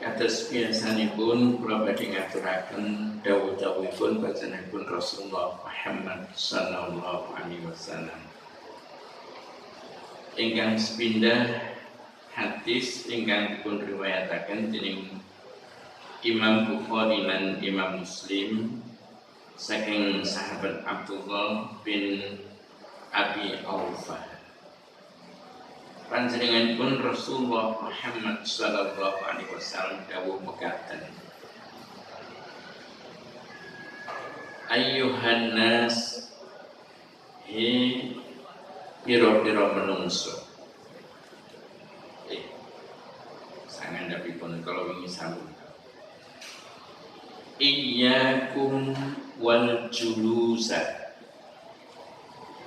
Kados biasanipun kula badhe ngaturaken dawuh-dawuhipun panjenenganipun Rasulullah Muhammad sallallahu alaihi wasallam. Ingkang sepindah hadis ingkang dipun riwayataken dening Imam Bukhari lan Imam Muslim saking sahabat Abdullah bin Abi Aufa. Panjenenganipun Rasulullah Muhammad sallallahu alaihi wasallam dawuh mekaten, ayyuhan nas, he pira-pira menungso. Sangandhapipun kala wingi sambung. Iyyakum wal julusa.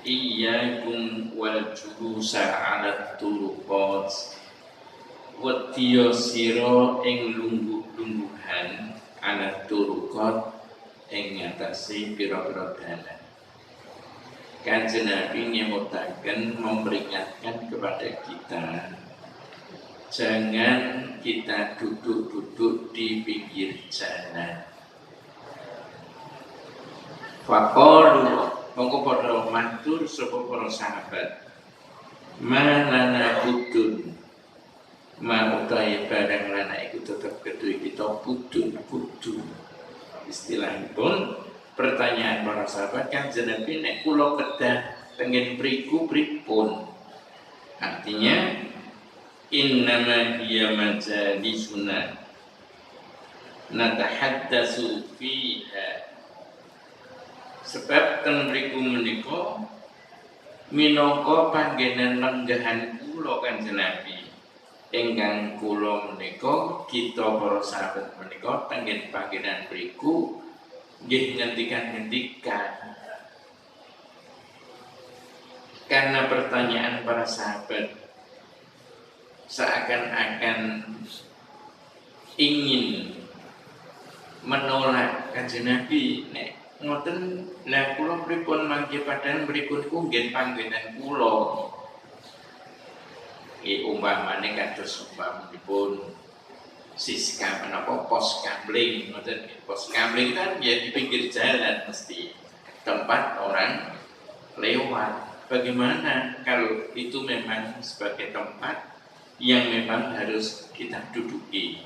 Iyyakum wal julusa ala turuqat. Wedya sira ing lungguh-lungguhan ala turuqat ing ngatasi pira-pira dalan. Kanjeng Nabi nyebutaken memperingatkan kepada kita, jangan kita duduk-duduk di pinggir jalan. Faqalu mongko padha matur sapa para sahabat, manana budun, ma utahe barang lana iku tetep kedue kita budun. Istilahipun pertanyaan para sahabat, Kanjeng Nabi nek kula kedah tengen mriku pripun? Artinya innama hiya majalisuna natahaddatsu fiha. Sebab ten mriku menika minangka panggenan lenggahan kula Kanjeng Nabi. Ingkang kula menika kita para sahabat menika tengen panggenan mriku nggih ngendikan. Karena pertanyaan para sahabat seakan-akan ingin menolak Kanjeng Nabi, nek ngoten lah kula pripun mangke padahal mripun ku nggih panggenan kula. Umpamane kados umpamipun siska menapa pos kamling, ngoten. Pos kamling kan ya di pinggir jalan mesti tempat orang lewat. Bagaimana kalau itu memang sebagai tempat yang memang harus kita duduki?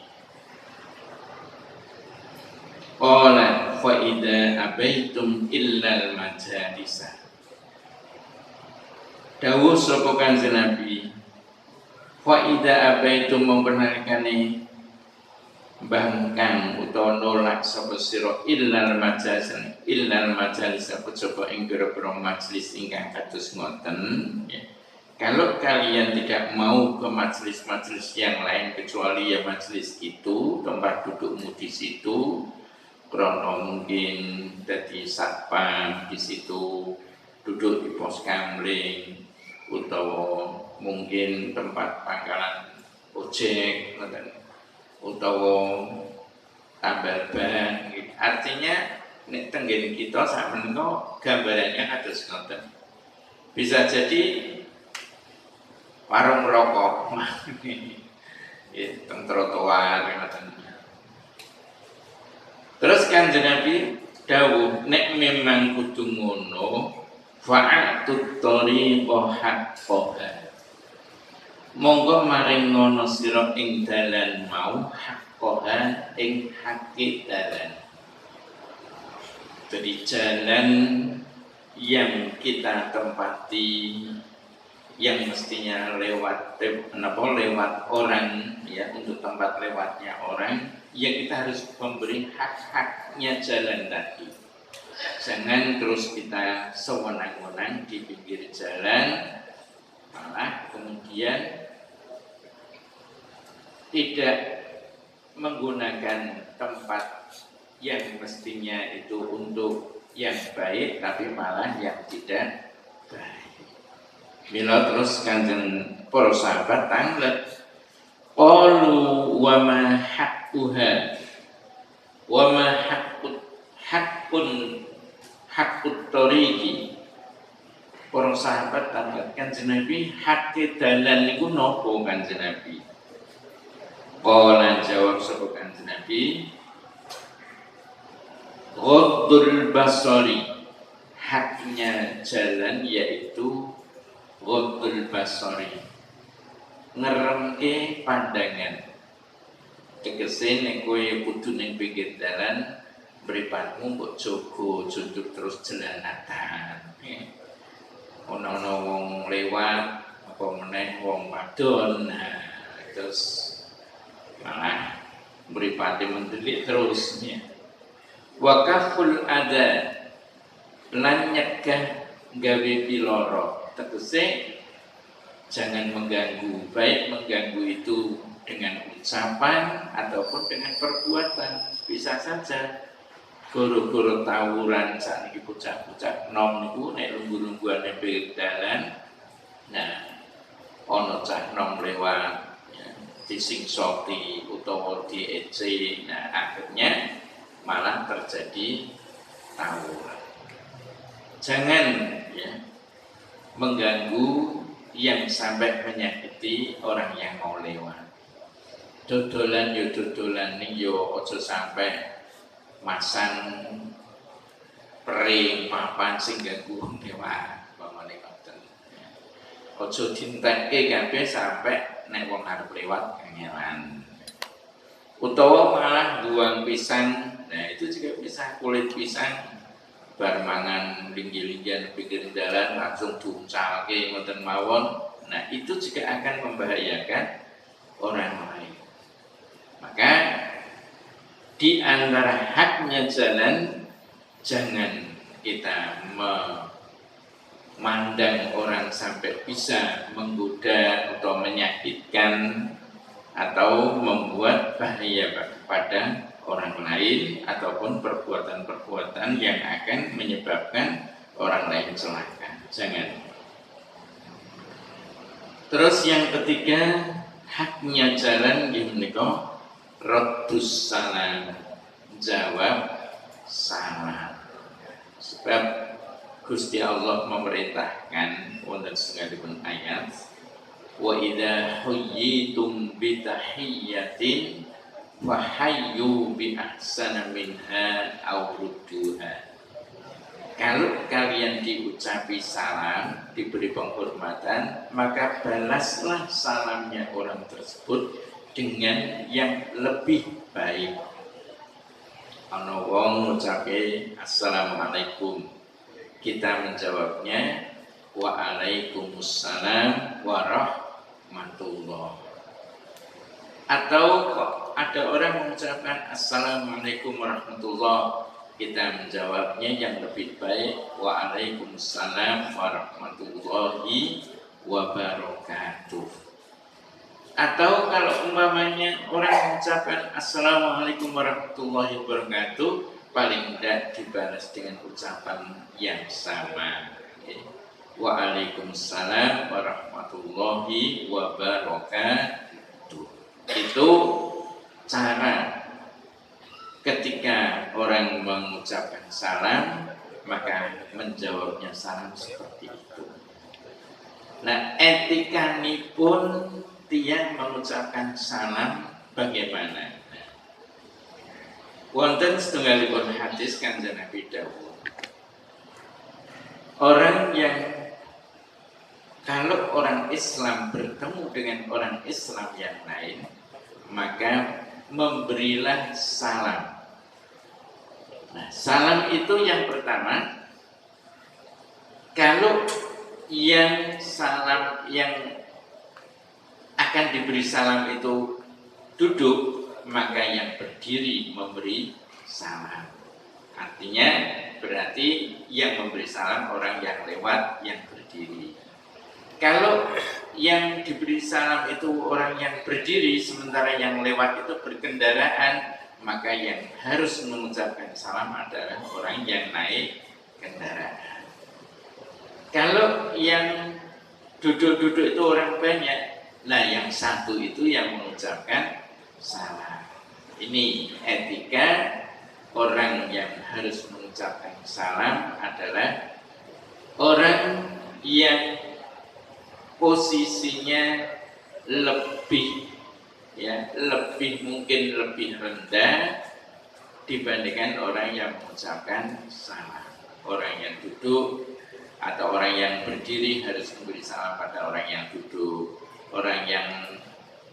Qala fa idza abaitum illal majalisa. Dawuh sapa Kanjeng Nabi, fa idza abaitum mempernalikane bangkang utawa nolak sapa sira illal majalis kejaba ing pira-pira majelis ingkang kados ngoten, ya. Kalau kalian tidak mau ke majelis-majelis yang lain kecuali ya majelis itu, tempat dudukmu di situ, krono mungkin dadi satpam di situ, duduk di pos kamling, utawa mungkin tempat pangkalan ojek, utawa tambal ban. Artinya nek tenggen kita sak menika gambarannya kados ngoten. Bisa jadi warung rokok, ya, teng trotoar ngoten. Terus Kanjeng Nabi dawuh, nek memang kudu ngono, fa'atut thariqa haqqaha. Monggo maring ngono sira ing dalan mau haqqaha ing hakke dalan. Jadi jalan yang kita tempati, yang mestinya lewat orang, ya, untuk tempat lewatnya orang, ya kita harus memberi hak-haknya jalan tadi. Jangan terus kita sewenang-wenang di pinggir jalan, malah kemudian tidak menggunakan tempat yang mestinya itu untuk yang baik, tapi malah yang tidak baik. Mila terus Kanjeng para sahabat tanglet, qalu wa ma haqquha wa ma haqqut tariqi. Para sahabat tanglet Kanjeng Nabi, hak dalan niku napa Kanjeng Nabi? Qala jawab sapa Kanjeng Nabi, ghaddul basari, haknya jalan yaitu ghaddul basari, ngeremke pandangan. Tegese nek kowe kudu ning pinggir dalan mripatmu mbok jogo junjuk terus jelanatan. Ono wong lewat apa meneh wong wadon, nah, terus malah mripate mendelik terus ya. Wa kaful ada, lan nyegah gawe piloro, tegese jangan mengganggu, baik mengganggu itu dengan ucapan ataupun dengan perbuatan. Bisa saja goro-goro tawuran saat ini bocah-bocah nom niku nek lungguh-lungguhan ning pinggir dalan, nah ono cah nom lewat ya, disingsoti utawa diece, nah akhirnya malah terjadi tawuran. Jangan ya mengganggu yang sampai menyakiti orang yang mau lewat. Dodolan yo dodolan ning yo aja sampai masang pering papan sing ganggu lewat pamane ngoten. Aja dintekke kabeh sampai nek wong arep lewat kangelan. Utawa malah buang pisang. Nah, itu juga bisa, kulit pisang bar mangan linggih-linggihan pinggir jalan langsung diuncalke ngoten mawon. Nah, itu juga akan membahayakan orang lain. Maka di antara haknya jalan, jangan kita memandang orang sampai bisa menggoda atau menyakitkan atau membuat bahaya kepada orang lain ataupun perbuatan-perbuatan yang akan menyebabkan orang lain celaka. Jangan. Terus yang ketiga, haknya jalan yang menika raddus salam, jawab salam. Sebab Gusti Allah memerintahkan wonten setunggalipun ayat, wa idza huyyitum bi tahiyyatin wa hayyu bi ahsana minha aw rudduha. Kalau kalian diucapi salam, diberi penghormatan, maka balaslah salamnya orang tersebut dengan yang lebih baik. Ana wong ngucapi assalamualaikum, kita menjawabnya waalaikumsalam warahmatullah. Atau kok ada orang mengucapkan assalamualaikum warahmatullah, kita menjawabnya yang lebih baik waalaikumsalam warahmatullahi wabarakatuh. Atau kalau umpamanya orang mengucapkan assalamualaikum warahmatullahi wabarakatuh, paling tidak dibalas dengan ucapan yang sama. Waalaikumsalam warahmatullahi wabarakatuh. Itu cara ketika orang mengucapkan salam, maka menjawabnya salam seperti itu. Nah, etikanipun tiang mengucapkan salam bagaimana? Wonten setunggalipun hadis Kanjeng Nabi dawuh, orang yang kalau orang Islam bertemu dengan orang Islam yang lain, maka memberilah salam. Nah, salam itu yang pertama, kalau yang salam yang akan diberi salam itu duduk, maka yang berdiri memberi salam. Artinya berarti yang memberi salam orang yang lewat, yang berdiri. Kalau yang diberi salam itu orang yang berdiri, sementara yang lewat itu berkendaraan, maka yang harus mengucapkan salam adalah orang yang naik kendaraan. Kalau yang duduk-duduk itu orang banyak, nah yang satu itu yang mengucapkan salam. Ini etika orang yang harus mengucapkan salam adalah orang yang posisinya lebih ya mungkin lebih rendah dibandingkan orang yang mengucapkan salam. Orang yang duduk atau orang yang berdiri harus memberi salam pada orang yang duduk. Orang yang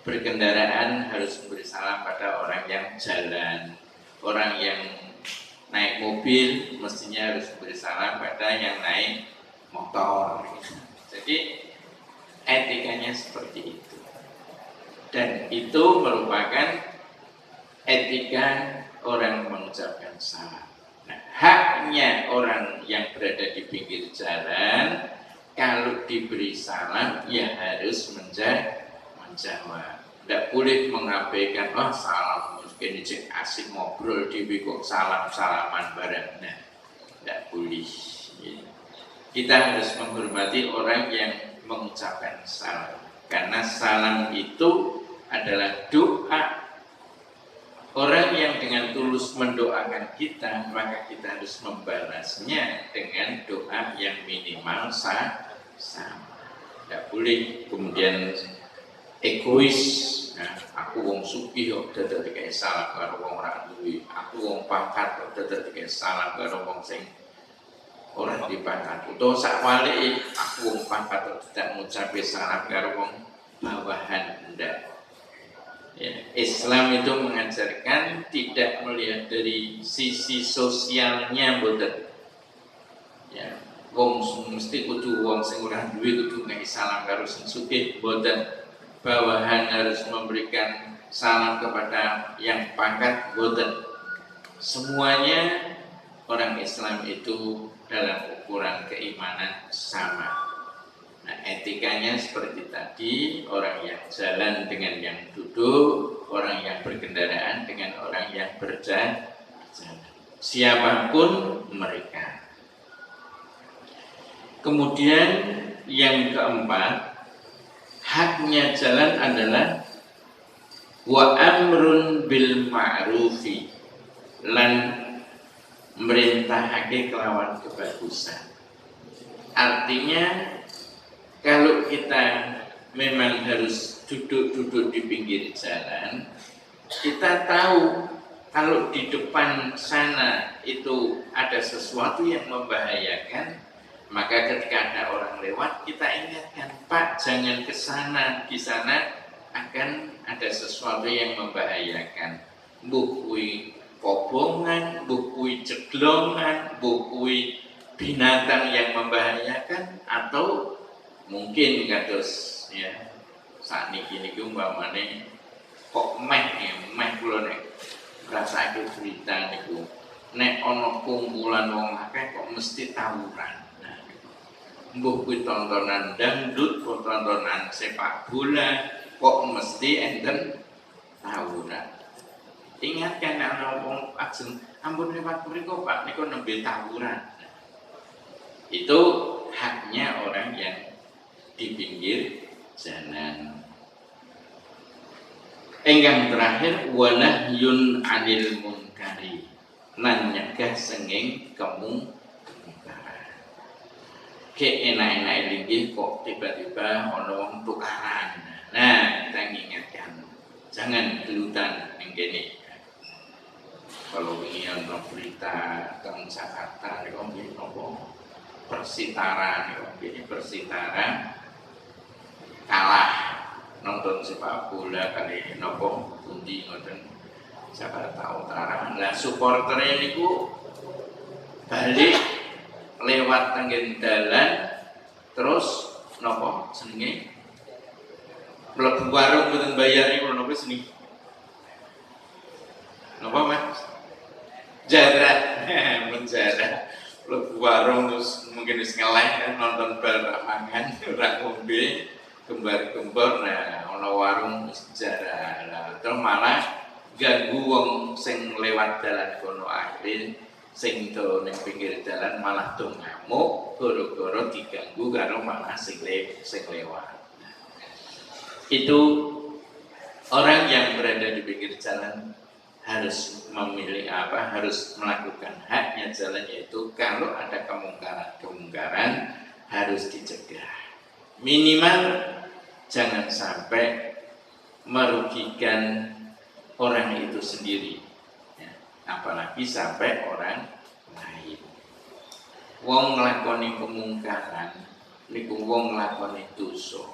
berkendaraan harus memberi salam pada orang yang jalan. Orang yang naik mobil mestinya harus memberi salam pada yang naik motor. Jadi etikanya seperti itu. Dan itu merupakan etika orang mengucapkan salam. Nah, haknya orang yang berada di pinggir jalan kalau diberi salam ya harus menjawab. Tidak boleh mengabaikan, oh salam mungkin cek asik ngobrol di kok salam-salaman bareng. Nah, tidak boleh. Kita harus menghormati orang yang mengucapkan salam. Karena salam itu adalah doa. Orang yang dengan tulus mendoakan kita, maka kita harus membalasnya dengan doa yang minimal sama. Tidak boleh kemudian egois. Nah, aku wong sugih kok dadi kayak salah karo wong ora duwe. Aku wong pangkat kok dadi kayak salah karo wong sing ora dipangkat. Utawa sakwalike aku wong pangkat kok tidak ngucapi salah karo wong bawahan. Ndak. Ya, Islam itu mengajarkan tidak melihat dari sisi sosialnya mboten. Ya, wong mesti kudu wong sing ora duwe kudu ngeki salam karo sing sugih mboten. Bawahan harus memberikan salam kepada yang pangkat mboten. Semuanya orang Islam itu dalam ukuran keimanan sama. Nah, etikanya seperti tadi, orang yang jalan dengan yang duduk, orang yang berkendaraan dengan orang yang berjalan. Siapapun mereka. Kemudian yang keempat, haknya jalan adalah wa amrun bil ma'rufi lan merintahake kelawan kebagusan. Artinya kalau kita memang harus duduk-duduk di pinggir jalan, kita tahu kalau di depan sana itu ada sesuatu yang membahayakan, maka ketika ada orang lewat kita ingatkan, Pak jangan ke sana, di sana akan ada sesuatu yang membahayakan. Bukui kobongan, bukui ceglongan, bukui binatang yang membahayakan, atau mungkin kados ya saat ini umpamane kok meh kula nek ngrasake berita niku nek ana kumpulan wong akeh kok mesti tawuran. Mbuh kuwi tontonan dangdut, tontonan sepak bola, kok mesti enten tawuran. Ingatkan ana wong ajeng ampun lewat mriku Pak niku nembe tawuran. Itu haknya orang yang di pinggir jalan. Enggang terakhir wanahyun 'anil munkari, lan nyegah senging kemungkaran. Enak-enak linggih kok tiba-tiba ana wong tukaran. Nah, kita ingatkan jangan gelutan ning kene. Kalau ingin berita tentang Jakarta niku nggih napa Persitara niku nggih Persitara kalah nonton sepak bola kali napa pundi ngoten Jakarta Utara. Lah supportere niku balik lewat tenggen dalan terus napa jenenge mlebu warung mboten bayar niku napa jenenge napa Mas jarak menjarak mlebu warung terus mungkin wis ngeleh nonton bal rak mangan rak ngombe gembar-gembor. Nah ana warung wis jarak terus malah ganggu wong sing lewat dalan kono akhire sing do ning pinggir dalan malah do ngamuk gara-gara diganggu karo malah sing lewat. Itu orang yang berada di pinggir jalan harus memilih harus melakukan haknya jalan, yaitu kalau ada kemungkaran harus dicegah. Minimal jangan sampai merugikan orang itu sendiri, ya, apalagi sampai orang lain. Wong nglakoni kemungkaran niku wong nglakoni dosa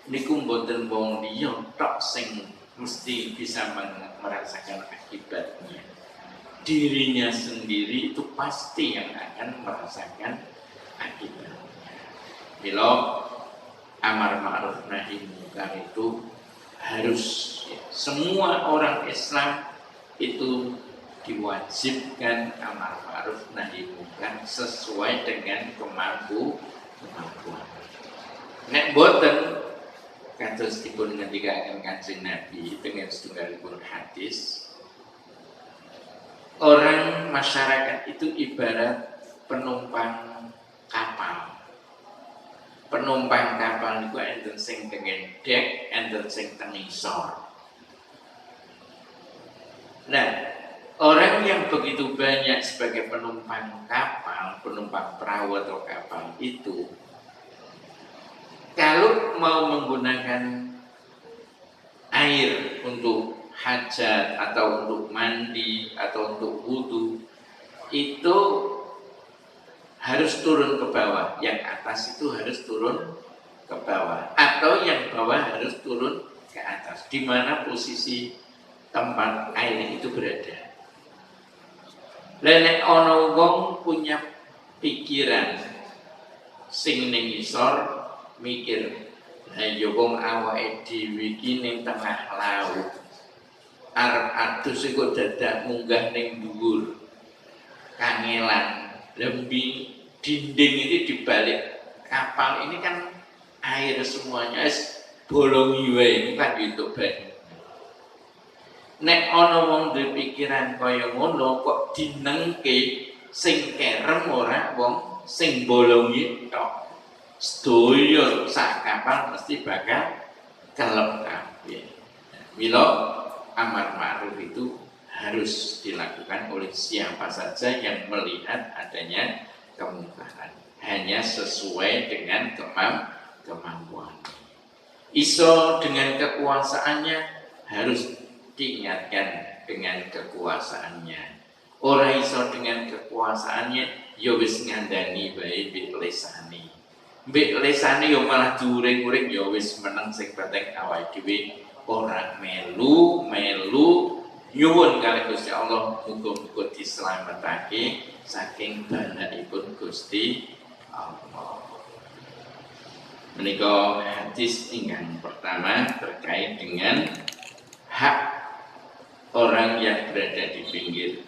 niku mboten wong liya tok sing mesti bisa merasakan akibatnya. Dirinya sendiri itu pasti yang akan merasakan akibatnya. Bila amar ma'ruf nahi munkar itu harus, ya, semua orang Islam itu diwajibkan amar ma'ruf nahi munkar sesuai dengan kemampuan. Nek boten kados dipun ngendikaken Kanjeng Nabi dengan setunggalipun hadis, orang masyarakat itu ibarat penumpang kapal. Penumpang kapal niku enten sing tengen dek, enten sing teng ngisor. Nah, orang yang begitu banyak sebagai penumpang kapal, penumpang perahu atau kapal itu, kalau mau menggunakan air untuk hajat atau untuk mandi atau untuk wudhu, itu harus turun ke bawah. Yang atas itu harus turun ke bawah, atau yang bawah harus turun ke atas, di mana posisi tempat air itu berada. Nek ana wong punya pikiran sing ning isor mikir, lah ya wong awake dhewe iki ning tengah laut, arep adus iku dadak munggah ning dhuwur, kangelan, lembi dinding ini dibalik kapal ini kan air semuanya, bolongi wae kan gitu banyu. Nek ana wong duwe pikiran kaya ngono kok dinengke sing kerem ora wong sing bolongi tok, sedaya sak kapal mesti bakal kelep kabeh. Mila amar ma'ruf itu harus dilakukan oleh siapa saja yang melihat adanya kemungkaran, hanya sesuai dengan kemampuan. Iso dengan kekuasaannya harus diingatkan dengan kekuasaannya. Ora iso dengan kekuasaannya ya wis ngandani bae mbek lesane. Mbek lesane ya malah diuring-uring ya wis meneng sing penting awake dhewe ora melu nyuwun kalih Gusti Allah muga-muga dislametake saking balaipun Gusti Allah. Menika hadis ingkang pertama terkait dengan hak orang yang berada di pinggir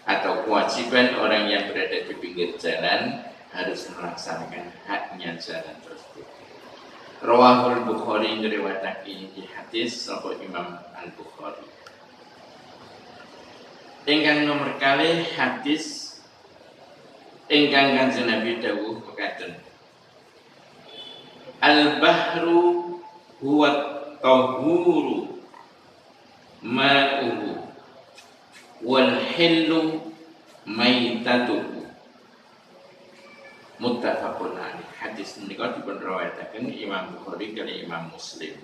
atau kewajiban orang yang berada di pinggir jalan harus melaksanakan haknya jalan tersebut. Rawahul Bukhari ngriwayatake hadis sapa Imam Al-Bukhari. Ingkang nomor kalih hadis ingkang Kanjeng Nabi dawuh mekaten. Al-bahru huwa tahuru ma'uhu wal hillu maitatuhu. Muttafaqun alaih. Hadis menika dipun riwayataken Imam Bukhari kali Imam Muslim.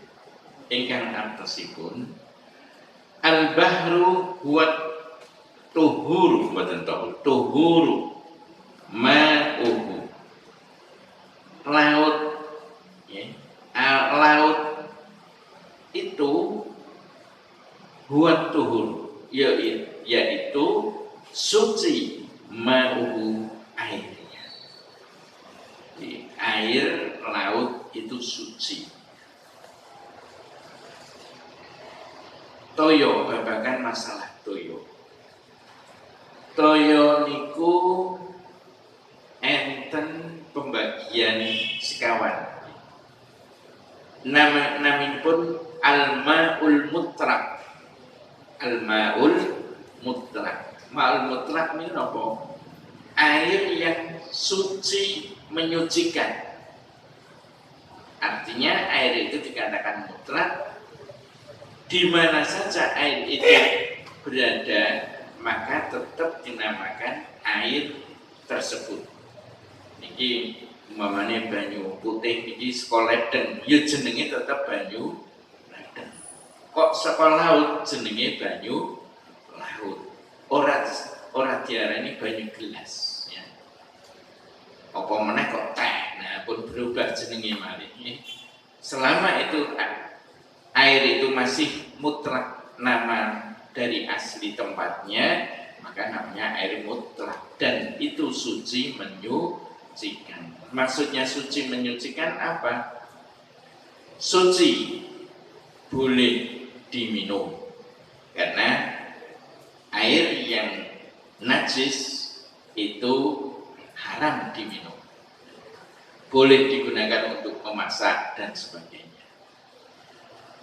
Ingkang artosipun al-bahru huwa tuhuru, mboten tuhuru ma'uhu, laut, ya. Laut itu huwa tuhur, yaitu suci, ma'uhu airnya. Jadi, air laut itu suci. Toyo, babakan masalah toyo. Toyo niku enten pembagian sekawan. Naminipun al-ma'ul mutlaq. Al-ma'ul mutlaq. Ma'ul mutlaq ini apa? Air yang suci, menyucikan. Artinya air itu dikatakan mutlak di mana saja air itu berada, maka tetap dinamakan air tersebut. Niki umpamane banyu putih iki saka ledeng, ya jenenge tetap banyu ledeng. Kok saka laut jenenge banyu laut. Ora diarani banyu gelas ya. Apa meneh kok teh. Nah, pun berubah jenenge malih. Selama itu air itu masih mutlak nama dari asli tempatnya, maka namanya air mutlak dan itu suci menyucikan. Maksudnya suci menyucikan apa? Suci boleh diminum karena air yang najis itu haram diminum, boleh digunakan untuk memasak dan sebagainya.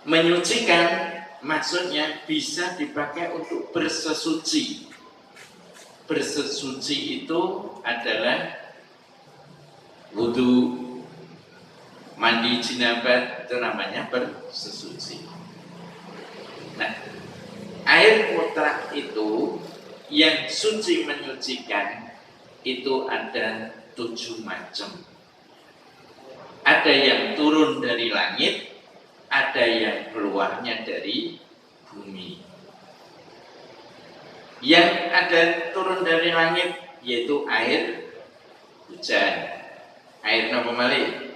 Menyucikan maksudnya bisa dipakai untuk bersesuci. Bersesuci itu adalah wudu, mandi jinabat, itu namanya bersesuci. Nah, air mutlak itu yang suci menyucikan itu ada 7 macam. Ada yang turun dari langit, ada yang keluarnya dari bumi. Yang ada turun dari langit yaitu air hujan. Air napa malih?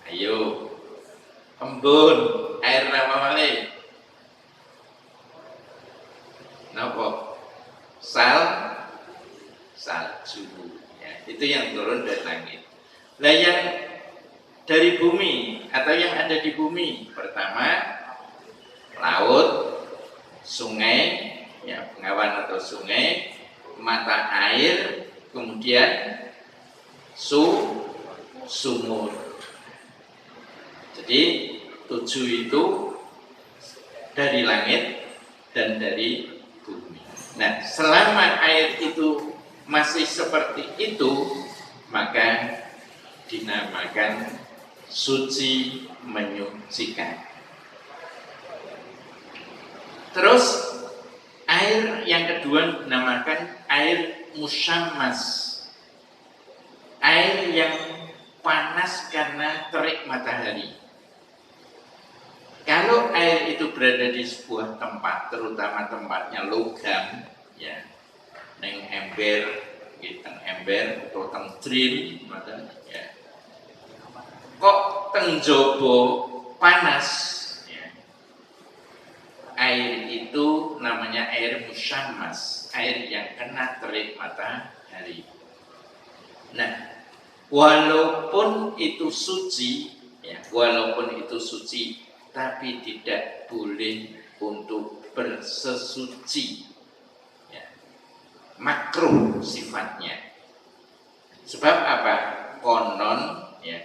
Ayo, embun. Air napa malih? Napa? Salju. Ya, itu yang turun dari langit. Nah, yang dari bumi atau yang ada di bumi, pertama laut, sungai, ya, bengawan atau sungai, mata air, kemudian sumur. Jadi 7 itu dari langit dan dari bumi. Nah, selama air itu masih seperti itu, maka dinamakan suci menyucikan. Terus air yang kedua dinamakan air musyammas. Air yang panas karena terik matahari. Kalau air itu berada di sebuah tempat, terutama tempatnya logam, ya, neng ember, atau teng dril, ya. Kok teng jobo panas, ya. Air itu namanya air musyammas, air yang kena terik matahari. Nah, walaupun itu suci, ya, tapi tidak boleh untuk bersesuci, ya. Makruh sifatnya. Sebab apa? Konon, ya,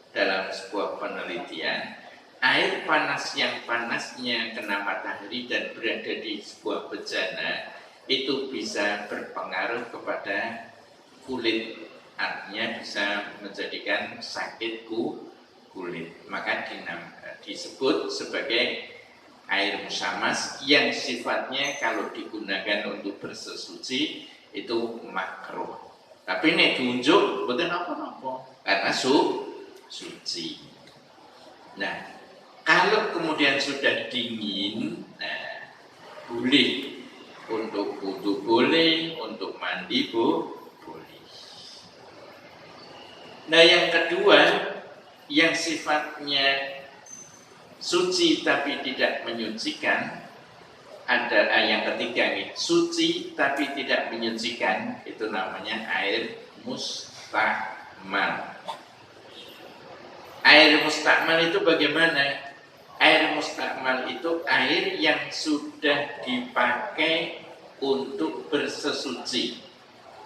dalam sebuah penelitian, air panas yang panasnya kena matahari dan berada di sebuah bejana itu bisa berpengaruh kepada kulit, artinya bisa menjadikan sakit kulit. Maka disebut sebagai air musyammas yang sifatnya kalau digunakan untuk bersesuci itu makruh. Tapi ini diunjuk betul apa-apa karena suci. Nah, kalau kemudian sudah dingin, nah, boleh untuk wudu, boleh untuk mandi boleh. Nah, yang kedua yang sifatnya suci tapi tidak menyucikan, ada yang ketiga nih, suci tapi tidak menyucikan, itu namanya air mustakmal. Air mustakmal itu bagaimana? Air mustakmal itu air yang sudah dipakai untuk bersesuci.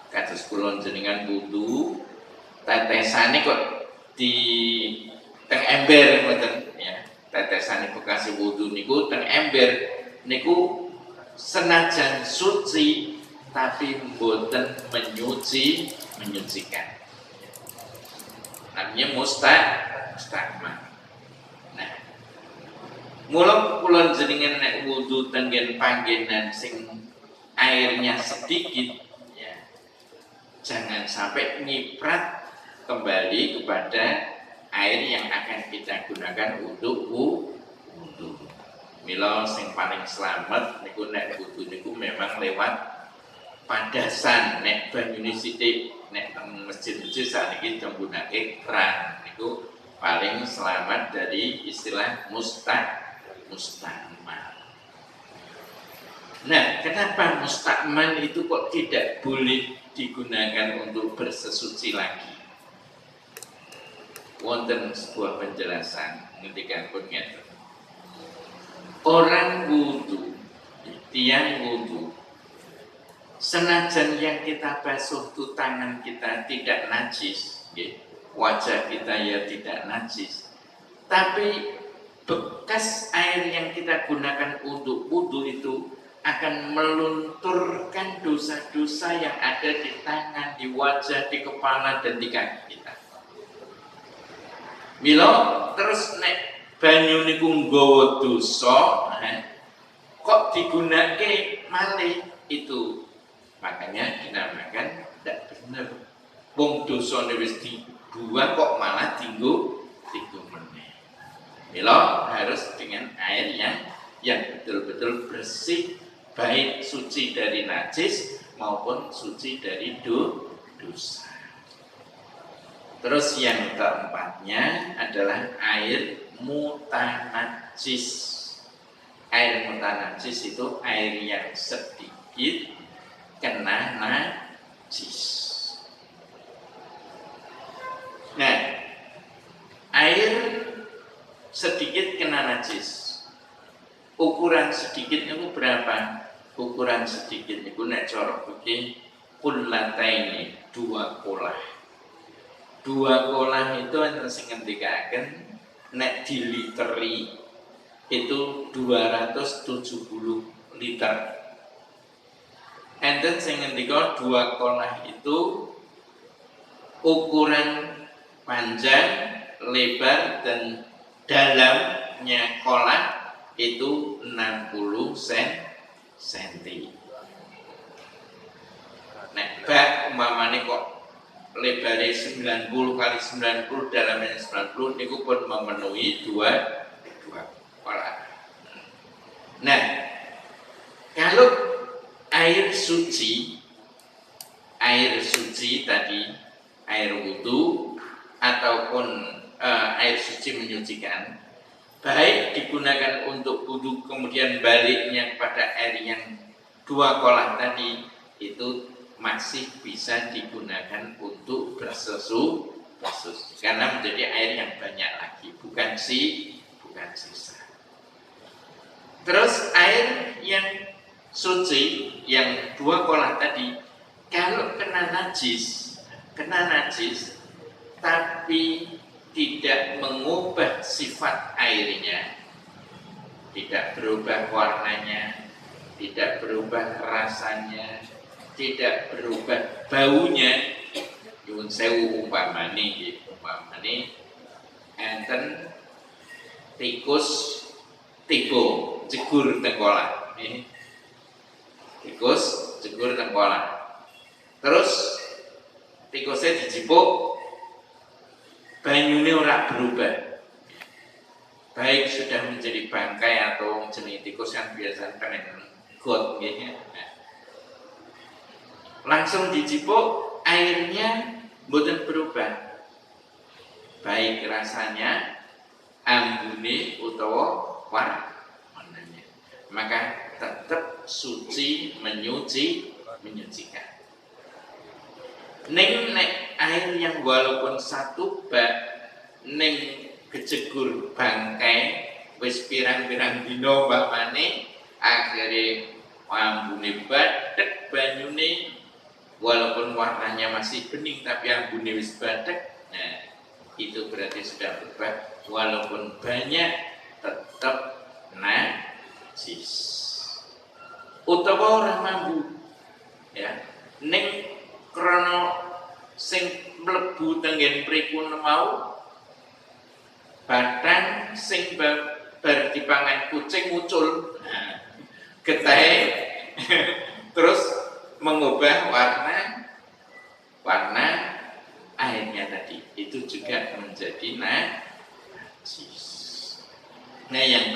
Kados kula jenengan wudu, tetesane kok di teng ember ngoten ya. Tetesane bekas wudu niku teng ember niku senajan suci tapi mboten menyucikan. Namanya mustakmal. Nah, mula kula jenengan nek wudu tenggen panggenan sing airnya sedikit, ya, jangan sampai nyiprat kembali kepada air yang akan kita gunakan untuk wudu. Mila sing paling selamat niku nek wudu niku memang lewat padasan. Nek banyune sithik, nek teng masjid-masjid sakniki nggunakake kran niku paling selamat dari istilah mustakmal. Nah, kenapa mustakmal itu kok tidak boleh digunakan untuk bersesuci lagi? Wonten sebuah penjelasan ngendikan pun ngeten. Orang wudu, tiang wudu, senajan yang kita basuh itu tangan kita tidak najis, wajah kita ya tidak najis, tapi bekas air yang kita gunakan untuk wudu itu akan melunturkan dosa-dosa yang ada di tangan, di wajah, di kepala, dan di kaki kita. Milo terus nek banyu niku nggawa dosa, kok digunakake malih itu, makanya dinamakan tidak benar. Wong dosane wis dibuang kok malah tinggu meneh. Mila harus dengan air yang betul-betul bersih, baik suci dari najis maupun suci dari dosa. Terus yang keempatnya adalah air mutanajis. Air mutanajis itu air yang sedikit kena najis. Nah, air sedikit kena najis. Ukuran sedikit itu berapa? Ukuran sedikit itu nek cara iki kullataini, 2 kolah. 2 kolah itu enten sing ngendikaken nek diliteri itu 270 liter. Enten sing ngendika 2 kolah itu ukuran panjang, lebar, dan dalamnya kolah itu 60 cm. Nek bak umpamane kok lebarnya 90 kali 90, dalamnya 90, niku pun memenuhi 2 kolah. Nah, kalau air suci tadi, air wudu ataupun air suci menyucikan, baik digunakan untuk wudu kemudian baliknya pada air yang 2 kolah tadi, itu masih bisa digunakan untuk bersesuci karena menjadi air yang banyak lagi, bukan sisa. Terus air yang suci yang 2 kolah tadi, kalau kena najis tapi tidak mengubah sifat airnya, tidak berubah warnanya, tidak berubah rasanya, tidak berubah baunya. Nyuwun sewu umpamane enten tikus tiba jegur teng kolah. Tikus jegur teng kolah. Terus tikusnya dijipuk, banyune ora berubah. Baik sudah menjadi bangkai atau jenis tikus yang biasa kena got nggih. Langsung dijipuk, airnya mboten berubah, baik rasanya, ambune utawa warnanya, maka tetap suci menyucikan. Ning nek air yang walaupun 1 bak ning kejegur bangkai wis pirang-pirang dina mbakane, akhire ambune badhek banyune, walaupun warnanya masih bening tapi ambune wis badhek, nah itu berarti sudah berubah. Walaupun banyak tetap najis. Utawa ora mambu, ya, ning krana sing mlebu tenggen mriku mau batang sing bar dipangan kucing muncul, nah, getahe terus mengubah warna airnya tadi, itu juga menjadi najis. Nah, yang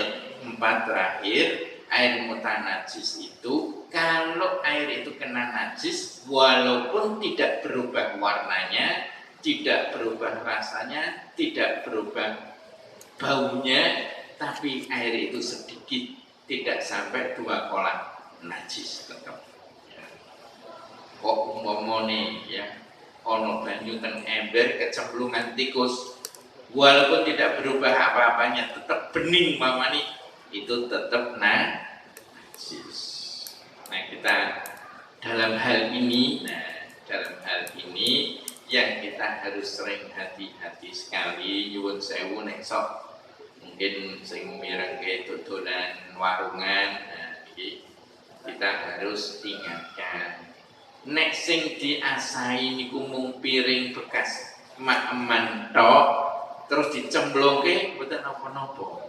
empat terakhir, air mutanajis itu kalau air itu kena najis, walaupun tidak berubah warnanya, tidak berubah rasanya, tidak berubah baunya, tapi air itu sedikit, tidak sampai 2 kolak najis tetap. Kok umpamane ya ono banyu teng ember kecemplungan tikus, walaupun tidak berubah apa-apanya, tetap bening mamani, itu tetap najis. Nah kita dalam hal ini, yang kita harus sering hati-hati sekali. Nyuwun sewu nek sok mungkin sing mirengke dodolan warungan, kita harus ingatkan. Nek sing diasai niku mung piring bekas mak-eman tok, terus dicemplungke mboten napa-napa.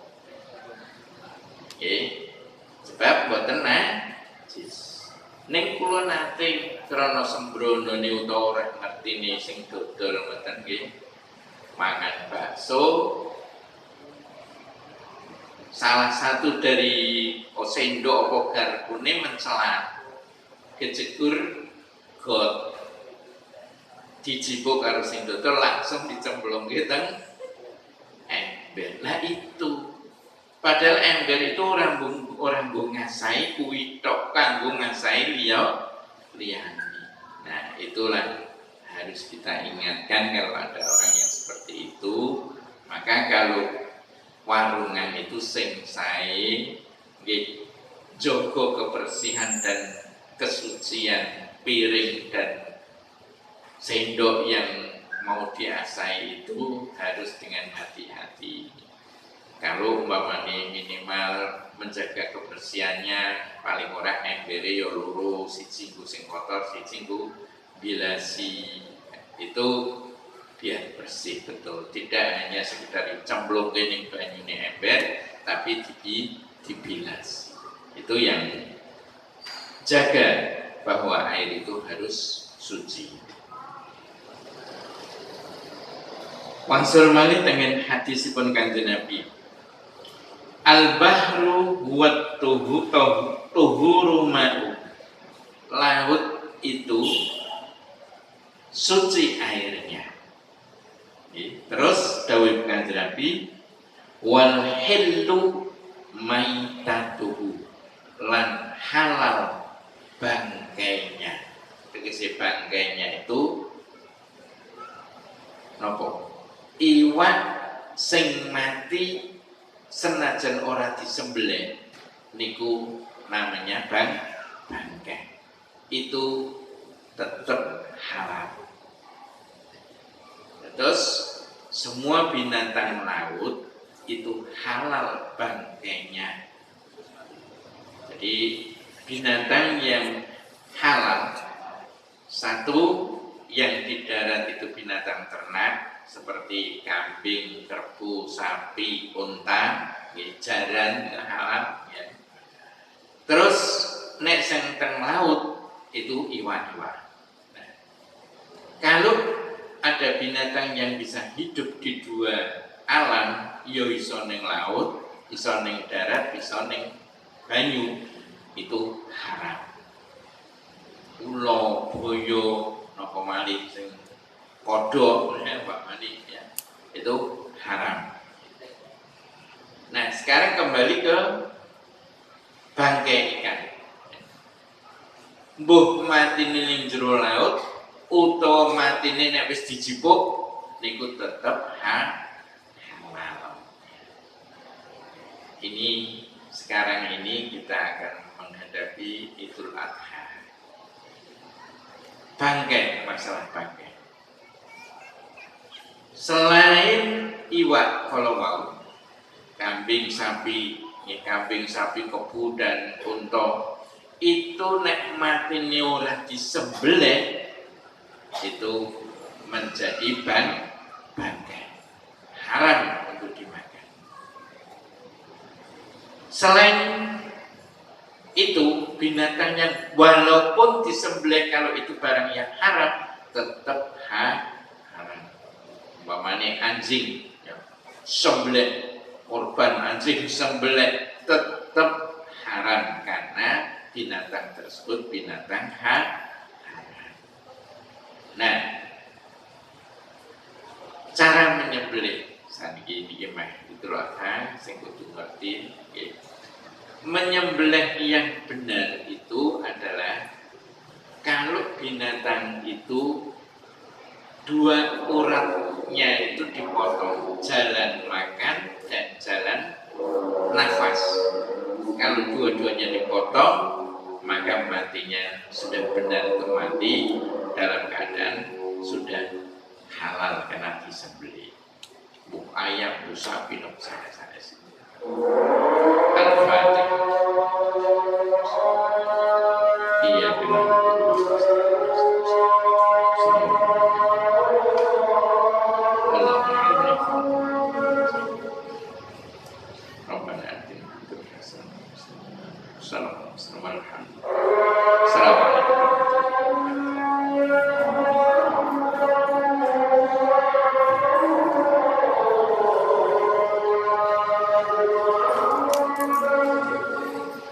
Sebab mboten najis. Ning kula nate krana sembronone utawa ora ngertine sing dodol mboten nggih, mangan bakso. Salah satu dari sendok apa garpune mencela, kejegur got dijipuk karo sing dodol langsung dicemplungke teng ember. Lah itu padahal ember itu orang nggo ngasai kuwi tok kanggo ngasai liyane. Nah, itulah harus kita ingatkan kalau ada orang yang seperti itu. Maka kalau warungan itu sing sae nggih jaga kebersihan dan kesucian piring dan sendok yang mau diasai itu harus dengan hati-hati. Kalau umpamane minimal menjaga kebersihannya, paling ora embere ya loro, siji nggo sing kotor, siji nggo bilasi. Itu biar bersih betul, tidak hanya sekedar dicemplungke ning banyune ember, tapi dibilas. Itu yang jaga bahwa air itu harus suci. Wangsul malih tengen hadisipun Kanjeng Nabi. Al-bahru huwa tuhuru ma'u. Laut itu suci airnya. Terus dawuh Kanjeng Nabi, wal hillu maitatuhu, lan halal bangkainya. Tegese bangkainya itu nopo? Iwak sing mati senajan ora disembelih niku namanya bangkai. Itu tetap halal. Terus semua binatang laut itu halal bangkainya. Jadi binatang yang halal, satu yang di darat itu binatang ternak seperti kambing, kerbau, sapi, unta, jaran halal. Ya. Terus nek sing teng laut itu iwak-iwak. Nah, kalau ada binatang yang bisa hidup di dua alam, ya iso ning laut, iso ning darat, iso ning banyu, itu haram. Ula, boyo, napa malih sing kodhok, Pak Mani ya. Itu haram. Nah, sekarang kembali ke bangkai ikan. Mbuh matine ning jero laut utawa matine nek wis dijipuk niku tetep halal. Ini sekarang ini kita akan menghadapi Idul Adha. Bangkai, masalah bangkai. Selain iwak kalau mau, kambing, sapi, kebu dan unta, itu nek matine ora disembelih itu menjadi bangkai. Haram untuk dimakan. Selain itu binatang yang walaupun disembelih kalau itu barang yang haram tetap haram. Umpamanya anjing, ya, sembelih korban anjing sembelih tetap haram karena binatang tersebut binatang haram. Nah, cara menyembelih saniki iki mah itulah sing kudu ngerti. Menyembelih yang benar itu adalah kalau binatang itu dua uratnya itu dipotong, jalan makan dan jalan nafas. Kalau dua-duanya dipotong, maka matinya sudah benar itu mati dalam keadaan sudah halal karena disembelih. Bu ayam, bu sapi, bu saya sih. Al-Fatihah. Iya benar. Rabbana atina fid dunya hasanah wa fil akhirati hasanah wa qina adzabannar.